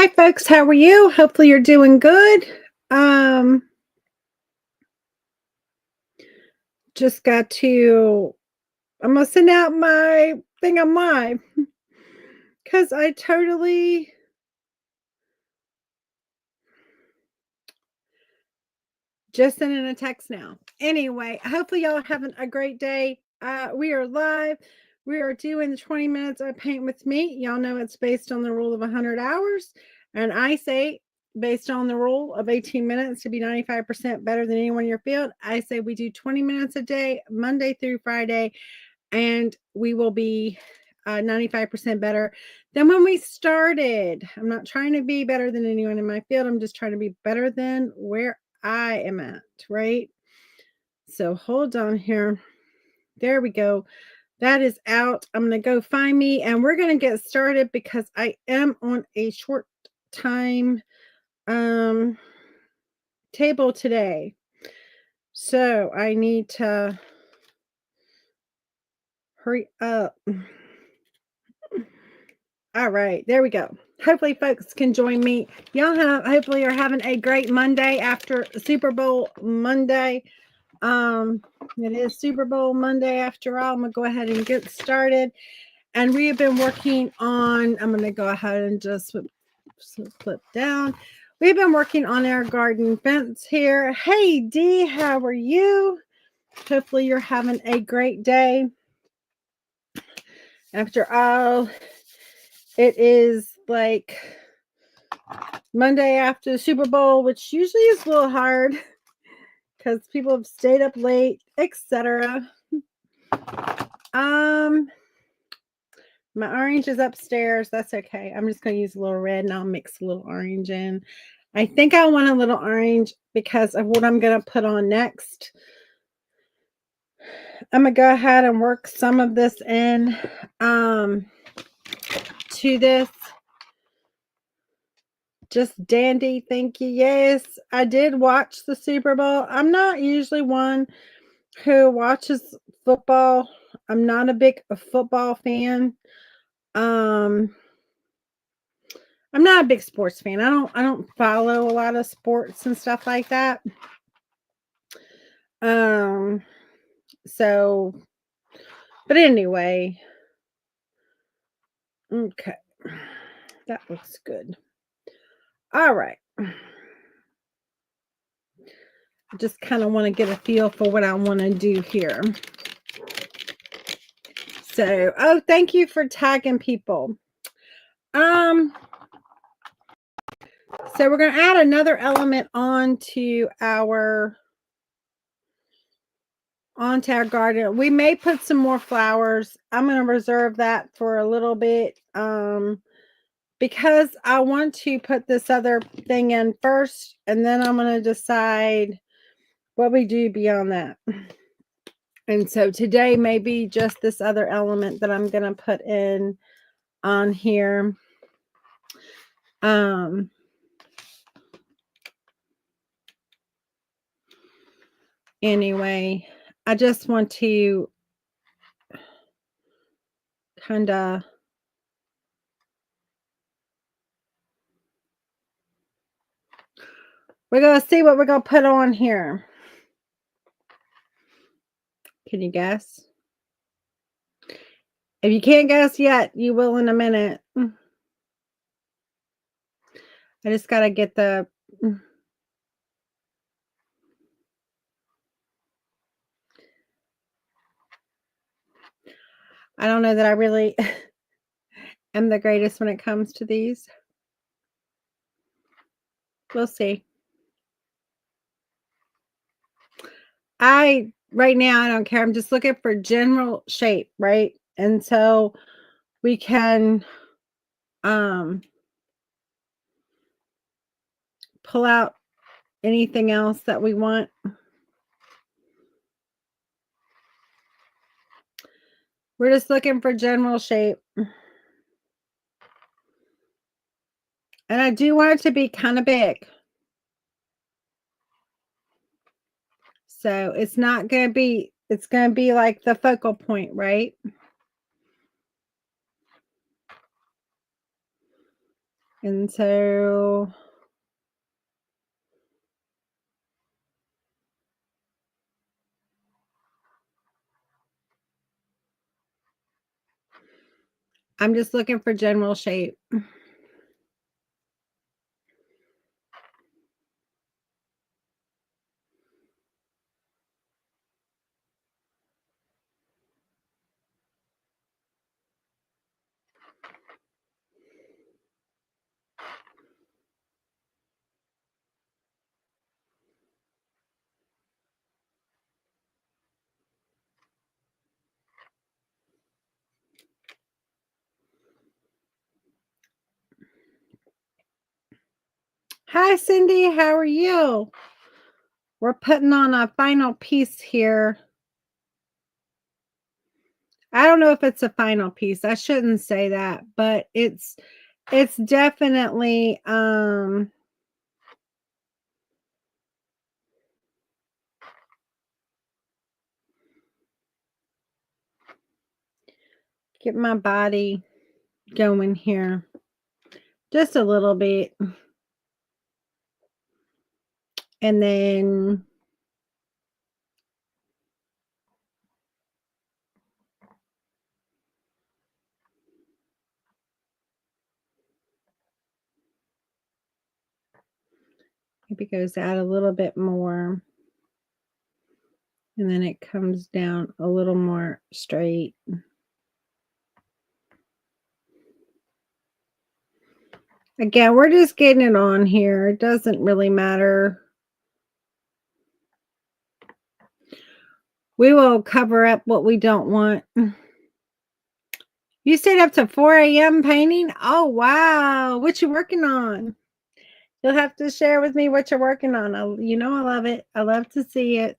Hi, folks. How are you? Hopefully, you're doing good. Um, just got to. I'm gonna send out my thing on live because I totally just sent in a text now. Anyway, hopefully, y'all are having a great day. We are live. We are doing the 20 minutes of paint with me. Y'all know it's based on the rule of 100 hours, and I say based on the rule of 18 minutes to be 95% better than anyone in your field. I say we do 20 minutes a day, Monday through Friday, and we will be 95% better than when we started. I'm not trying to be better than anyone in my field. I'm just trying to be better than where I am at, right? So hold on here. There we go. That is out. I'm going to go find me and we're going to get started because I am on a short time table today. So I need to hurry up. All right, there we go. Hopefully folks can join me. Y'all hopefully are having a great Monday after Super Bowl Monday. It is Super Bowl Monday after all. I'm gonna go ahead and get started. And we have been working on, I'm gonna go ahead and just flip down. We've been working on our garden fence here. Hey Dee, how are you? Hopefully you're having a great day. After all, it is like Monday after the Super Bowl, which usually is a little hard because people have stayed up late, etc. My orange is upstairs. That's okay. I'm just going to use a little red and I'll mix a little orange in. I think I want a little orange because of what I'm going to put on next. I'm going to go ahead and work some of this in to this. Just dandy. Thank you. Yes, I did watch the Super Bowl. I'm not usually one who watches football. I'm not a big football fan. I'm not a big sports fan. I don't follow a lot of sports and stuff like that. So but anyway. Okay. That looks good. All right. I just kind of want to get a feel for what I want to do here. So, oh, thank you for tagging people. So we're going to add another element onto our garden. We may put some more flowers. I'm going to reserve that for a little bit because I want to put this other thing in first, and then I'm going to decide what we do beyond that. And so today may be just this other element that I'm going to put in on here. Anyway, I just want to kind of we're going to see what we're going to put on here. Can you guess? If you can't guess yet, you will in a minute. I just got to get the I don't know that I really am the greatest when it comes to these. We'll see. Right now, I don't care. I'm just looking for general shape, right? And so we can pull out anything else that we want. We're just looking for general shape. And I do want it to be kind of big. So it's not going to be, it's going to be like the focal point, right? And so I'm just looking for general shape. Hi, Cindy. How are you? We're putting on a final piece here. I don't know if it's a final piece. I shouldn't say that, but it's definitely get my body going here just a little bit. And then maybe goes out a little bit more. And then it comes down a little more straight. Again, we're just getting it on here. It doesn't really matter. We will cover up what we don't want. You stayed up to 4 a.m. painting? Oh, wow. What you working on? You'll have to share with me what you're working on. I love it. I love to see it.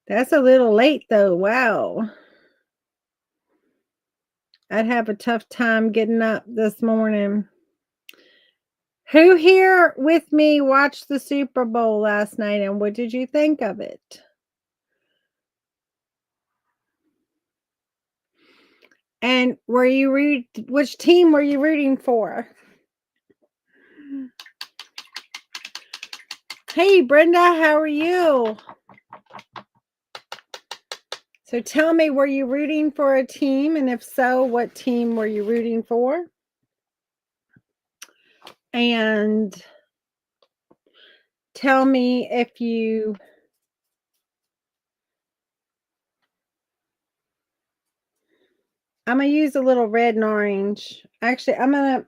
That's a little late, though. Wow. I'd have a tough time getting up this morning. Who here with me watched the Super Bowl last night, and what did you think of it? And which team were you rooting for? Hey, Brenda, how are you? So tell me, were you rooting for a team? And if so, what team were you rooting for? And tell me if you I'm gonna use a little red and orange. Actually, I'm gonna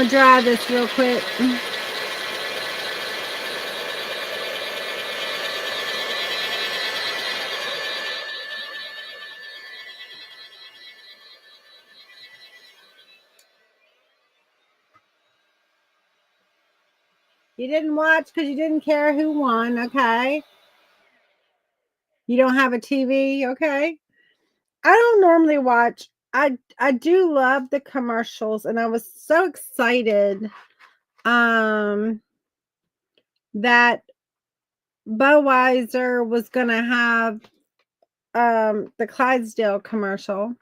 dry this real quick. You didn't watch because you didn't care who won, okay? You don't have a TV, okay? I don't normally watch. I do love the commercials, and I was so excited that Budweiser was gonna have the Clydesdale commercial,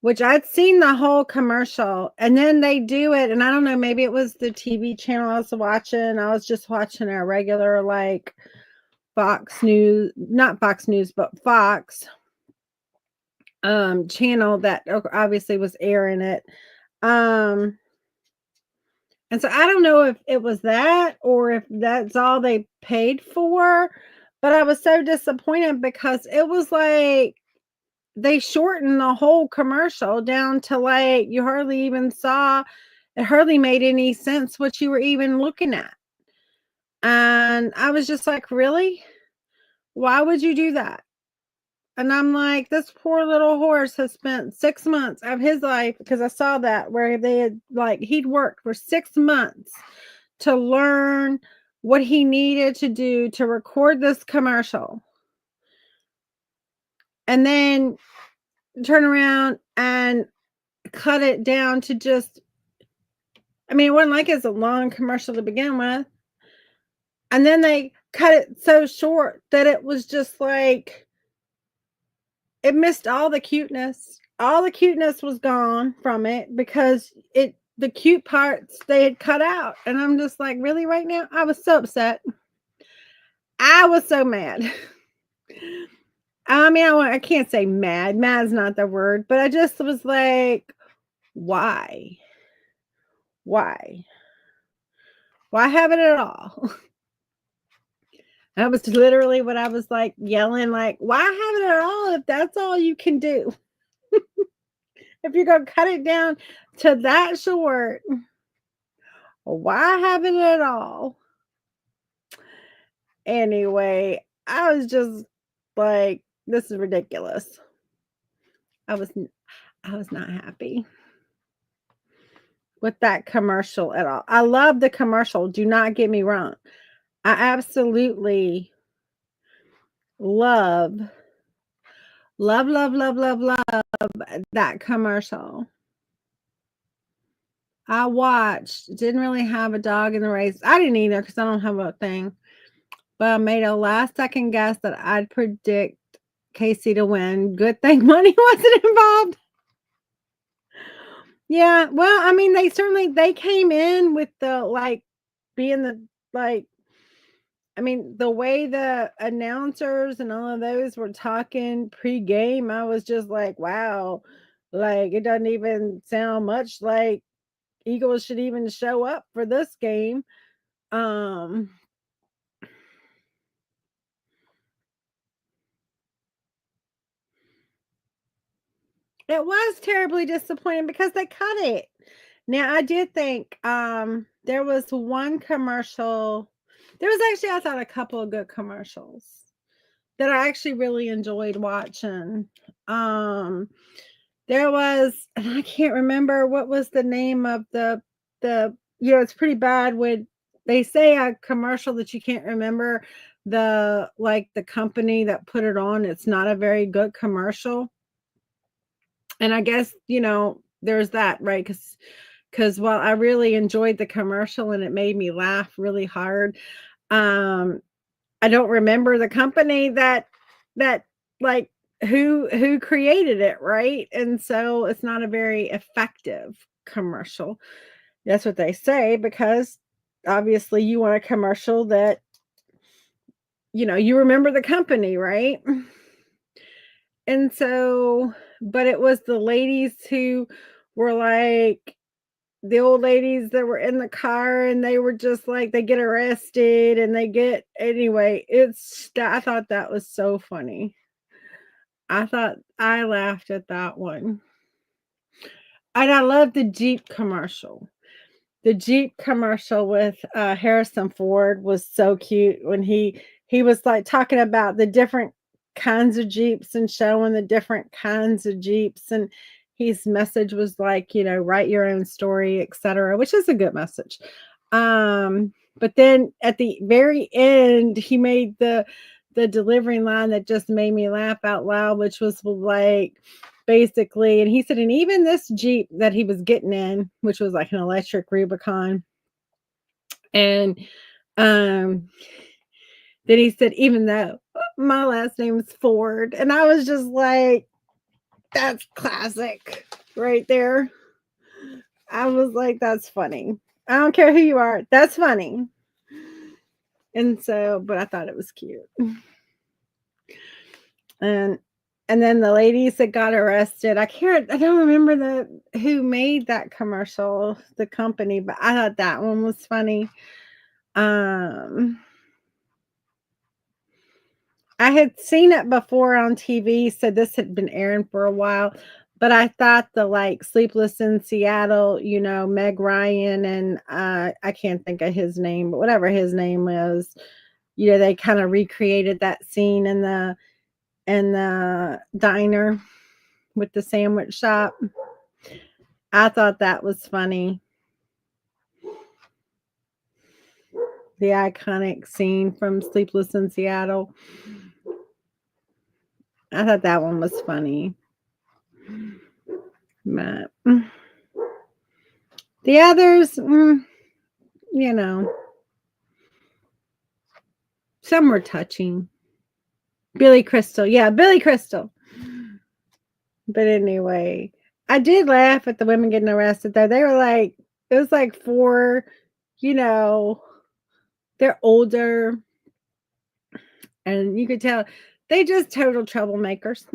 which I'd seen the whole commercial, and then they do it, and I don't know, maybe it was the TV channel I was watching. I was just watching a regular like Fox News, not Fox News, but Fox channel that obviously was airing it. And so I don't know if it was that or if that's all they paid for, but I was so disappointed because it was like they shortened the whole commercial down to like you hardly even saw it, hardly made any sense what you were even looking at. And I was just like, really? Why would you do that? And I'm like, this poor little horse has spent 6 months of his life, because I saw that where they had he'd worked for 6 months to learn what he needed to do to record this commercial. And then turn around and cut it down to just, I mean, it wasn't like it's a long commercial to begin with. And then they cut it so short that it was just like it missed all the cuteness. All the cuteness was gone from it because the cute parts they had cut out. And I'm just like, really, right now? I was so upset. I was so mad. I mean, I can't say mad. Mad's not the word, but I just was like, why? Why? Why have it at all? That was literally what I was like yelling, like, why have it at all if that's all you can do? If you're going to cut it down to that short, why have it at all? Anyway, I was just like, this is ridiculous. I was not happy with that commercial at all. I love the commercial. Do not get me wrong. I absolutely love that commercial. I watched, didn't really have a dog in the race. I didn't either because I don't have a thing. But I made a last second guess that I'd predict Casey to win. Good thing money wasn't involved. Yeah, well, I mean, they came in with the like being the like I mean, the way the announcers and all of those were talking pre-game, I was just like, wow, like it doesn't even sound much like Eagles should even show up for this game. Um it was terribly disappointing because they cut it. Now I did think there was one commercial. There was actually I thought a couple of good commercials that I actually really enjoyed watching. Um There was, and I can't remember what was the name of it's pretty bad when they say a commercial that you can't remember the company that put it on. It's not a very good commercial. And I guess, there's that, right? Because while I really enjoyed the commercial and it made me laugh really hard, um, I don't remember the company that like who created it, right? And so it's not a very effective commercial. That's what they say because obviously you want a commercial that you remember the company, right? And so but it was the ladies who were like the old ladies that were in the car and they were just like they get arrested and they get anyway, I thought that was so funny. I laughed at that one. And I love the Jeep commercial. The Jeep commercial with Harrison Ford was so cute when he was like talking about the different kinds of Jeeps and showing the different kinds of Jeeps, and his message was like, write your own story, etc., which is a good message. But then at the very end, he made the delivering line that just made me laugh out loud, which was like basically, and he said, and even this Jeep that he was getting in, which was like an electric Rubicon, and um then he said, even though my last name is Ford, and I was just like, that's classic right there. I was like, that's funny. I don't care who you are, that's funny. And so, but I thought it was cute. And then the ladies that got arrested, I don't remember who made that commercial, the company, but I thought that one was funny. I had seen it before on TV, so this had been airing for a while, but I thought the like Sleepless in Seattle, Meg Ryan and I can't think of his name, but whatever his name was, they kind of recreated that scene in the diner with the sandwich shop. I thought that was funny. The iconic scene from Sleepless in Seattle. I thought that one was funny. But the others, some were touching. Billy Crystal. Yeah, Billy Crystal. But anyway, I did laugh at the women getting arrested though. They were like, it was like 4, you know, they're older and you could tell they just total troublemakers.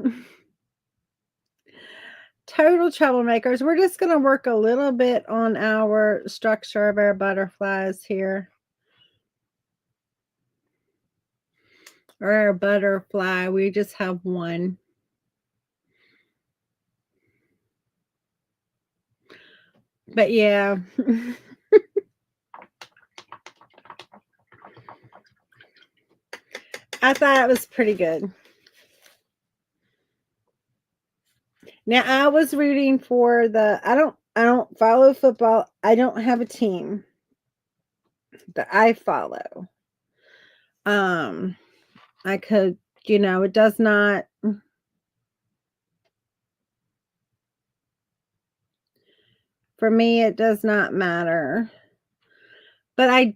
Total troublemakers. We're just going to work a little bit on our structure of our butterflies here. Or our butterfly. We just have one. But yeah. I thought it was pretty good. Now I was rooting for the I don't follow football. I don't have a team that I follow. I could, it does not for me it does not matter. But I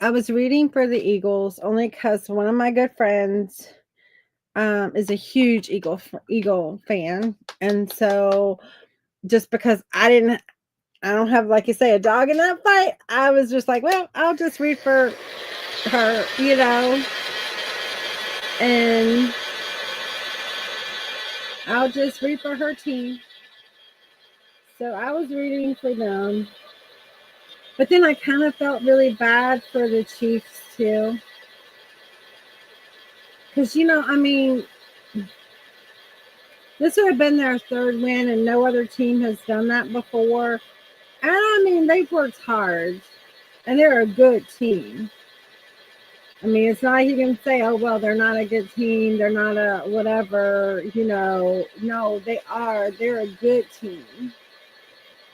was rooting for the Eagles only cuz one of my good friends is a huge Eagle fan. And so just because I don't have, like you say, a dog in that fight, I was just like, well, I'll just root for her, and I'll just root for her team. So I was rooting for them. But then I kind of felt really bad for the Chiefs too. Because, this would have been their third win, and no other team has done that before. And they've worked hard, and they're a good team. It's not like you can say, oh, well, they're not a good team. They're not a whatever, No, they are. They're a good team.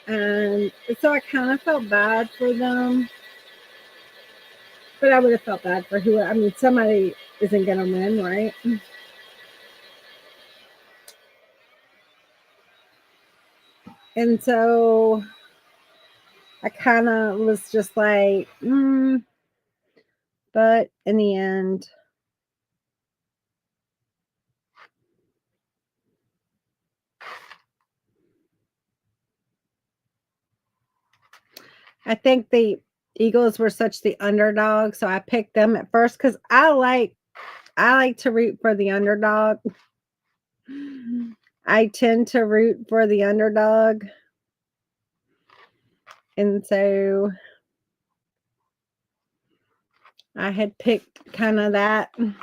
And so I kind of felt bad for them. But I would have felt bad for somebody isn't going to win, right? And so I kind of was just like, but in the end, I think the Eagles were such the underdog, so I picked them at first because I like to root for the underdog. I tend to root for the underdog. And so I had picked kind of that. And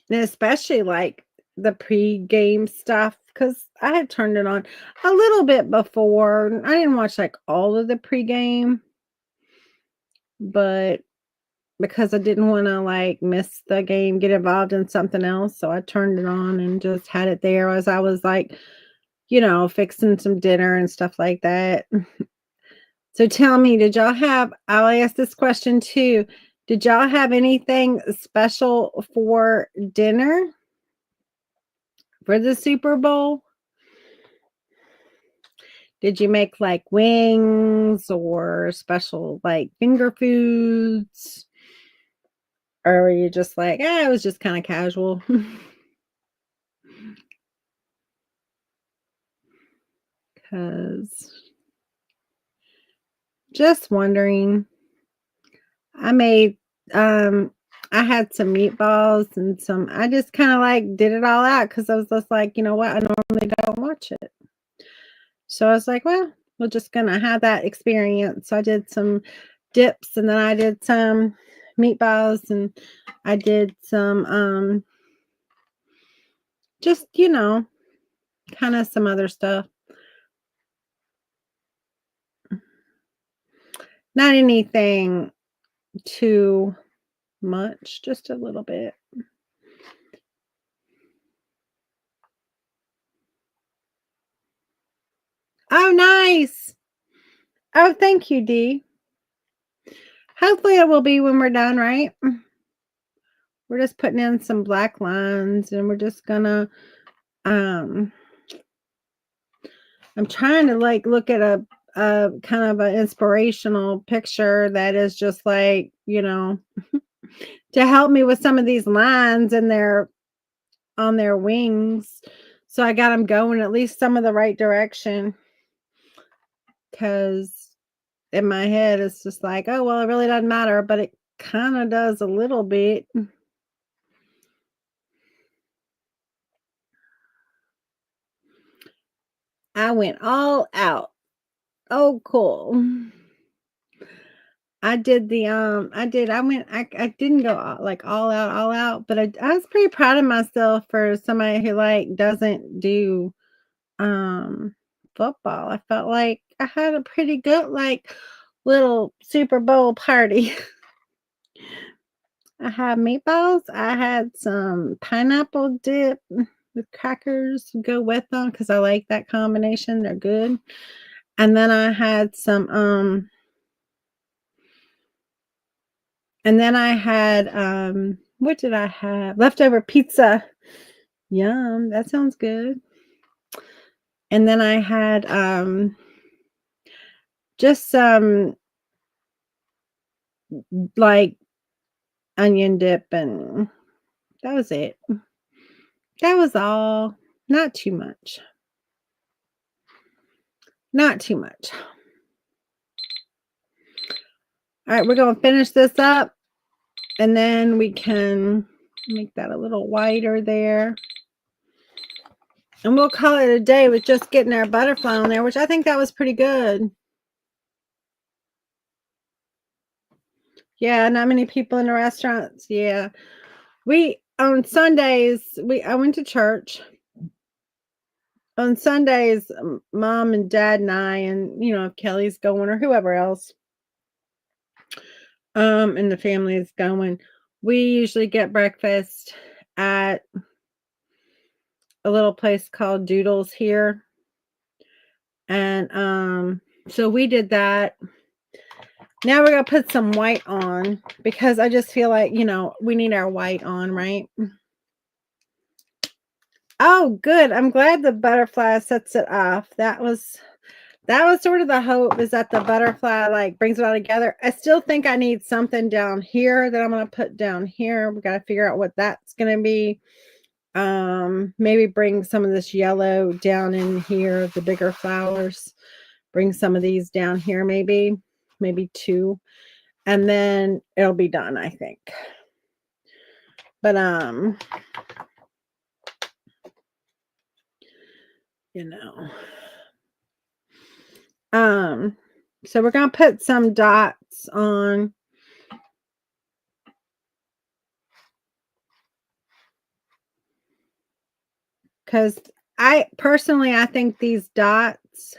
especially like the pre-game stuff because I had turned it on a little bit before. I didn't watch like all of the pre-game, but because I didn't want to like miss the game, get involved in something else. So I turned it on and just had it there as I was like, fixing some dinner and stuff like that. So tell me, I'll ask this question too. Did y'all have anything special for dinner for the Super Bowl? Did you make like wings or special like finger foods? Or were you just like, it was just kind of casual? Because just wondering. I had some meatballs and I just kind of like did it all out because I was just like, you know what? I normally don't watch it. So I was like, well, we're just going to have that experience. So I did some dips and then I did some meatballs and I did some, just, kind of some other stuff. Not anything too much, just a little bit. Oh, nice. Oh, thank you, Dee. Hopefully it will be when we're done, right? We're just putting in some black lines and we're just gonna, I'm trying to like look at a kind of an inspirational picture that is just like, to help me with some of these lines and they're on their wings. So I got them going at least some of the right direction, because in my head it's just like, oh, well, it really doesn't matter, but it kind of does a little bit. I went all out. Oh, cool. I did the I didn't go like all out, but I was pretty proud of myself for somebody who like doesn't do football. I felt like I had a pretty good like little Super Bowl party. I had meatballs, I had some pineapple dip with crackers to go with them because I like that combination. They're good. And then I had some and then I had what did I have? Leftover pizza. Yum, that sounds good. And then I had just some like onion dip, and that was it. That was all. Not too much. Not too much. All right, we're going to finish this up, and then we can make that a little wider there. And we'll call it a day with just getting our butterfly on there, which I think that was pretty good. Yeah, not many people in the restaurants. Yeah. We on Sundays, I went to church. On Sundays, mom and dad and I, and if Kelly's going or whoever else and the family is going, we usually get breakfast at a little place called Doodles here. And so we did that. Now we're gonna put some white on because I just feel like we need our white on, right? Oh, good. I'm glad the butterfly sets it off. That was sort of the hope, is that the butterfly like brings it all together. I still think I need something down here that I'm going to put down here. We got to figure out what that's going to be. Maybe bring some of this yellow down in here, the bigger flowers. Bring some of these down here, maybe 2. And then it'll be done, I think. But so we're going to put some dots on. Because I think these dots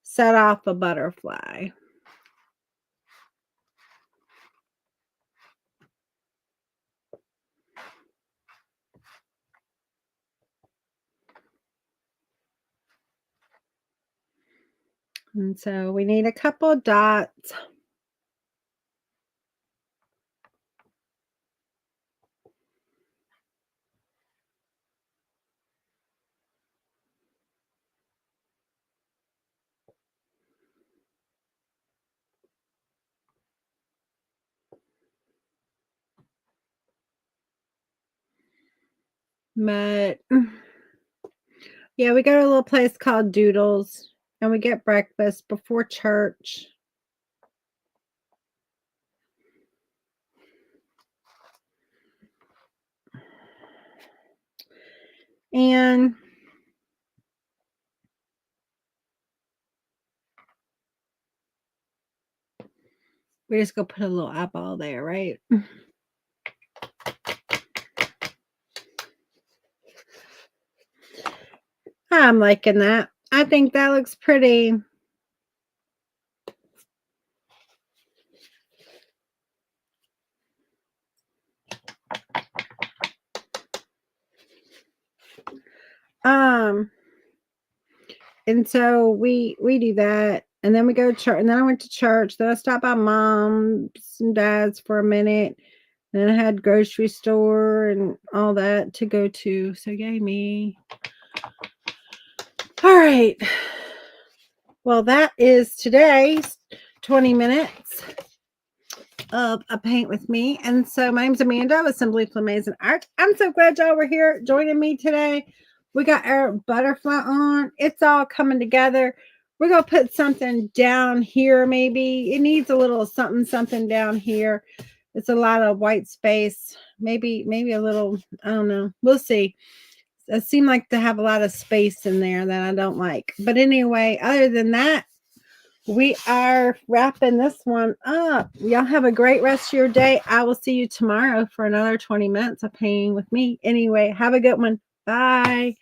set off a butterfly. And so we need a couple dots. But yeah, we go to a little place called Doodles, and we get breakfast before church. And we just go put a little eyeball there, right? I'm liking that. I think that looks pretty. And so we do that, and then we go to church, and then I went to church. Then I stopped by mom's and dad's for a minute. Then I had grocery store and all that to go to. So yay me. All right. Well, that is today's 20 minutes. of a paint with me. And so my name's Amanda with Simply Flamazing Art. I'm so glad y'all were here joining me today. We got our butterfly on. It's all coming together. We're going to put something down here maybe. It needs a little something down here. It's a lot of white space. Maybe a little, I don't know. We'll see. It seemed like to have a lot of space in there that I don't like. But anyway, other than that, we are wrapping this one up. Y'all have a great rest of your day. I will see you tomorrow for another 20 minutes of painting with me. Anyway, have a good one. Bye.